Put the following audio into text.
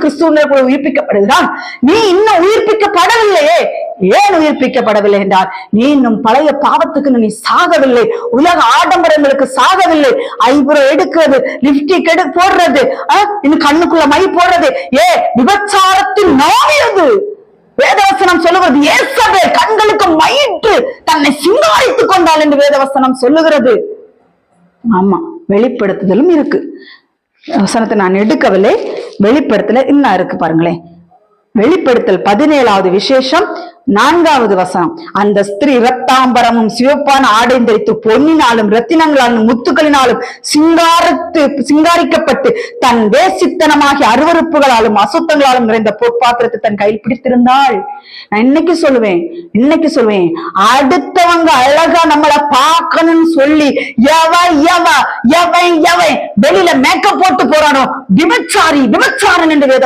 கிறிஸ்துவ உயிர்ப்பிக்கப்படுகிறான். நீ இன்னும் உயிர்ப்பிக்கப்படவில்லையே. ஏன் உயிர்ப்பிக்கப்படவில்லை என்றால், நீ இன்னும் பழைய பாவத்துக்கு நீ சாகவில்லை. உலக ஆடம்பரங்களுக்கு சாகவில்லை. ஐபுரம் எடுக்கிறது, லிப்டிக் போடுறது, இன்னும் கண்ணுக்குள்ள மை போடுறது, விபச்சாரத்தின் நோய் அது. வேதவசனம் சொல்லுகிறது ஏசவே கண்களுக்கு மையிட்டு தன்னை சிங்காரித்துக் கொண்டாள் என்று வேதவசனம் சொல்லுகிறது. ஆமா, வெளிப்படுத்துதலும் இருக்கு. வசனத்தை நான் எடுக்கவில்லை, வெளிப்படுத்தல இன்னும் இருக்கு பாருங்களேன். வெளிப்படுத்தல் 17வது விசேஷம் 4வது வசனம். அந்த ஸ்திரீ இரத்தாம்பரமும் சிவப்பான ஆடை தரித்து பொன்னினாலும் ரத்தினங்களாலும் முத்துக்களினாலும் சிங்காரிக்கப்பட்டு தன் வேசித்தனமாகிய அருவருப்புகளாலும் அசுத்தங்களாலும் நிறைந்த பொற்பாத்திரத்தை தன் கையில் பிடித்திருந்தாள். நான் இன்னைக்கு சொல்லுவேன், அடுத்தவங்க அழகா நம்மளை பார்க்கணும்னு சொல்லி எவன் வெளியில மேக்கப் போட்டு போறானோ விபச்சாரன் என்று வேதவசனம்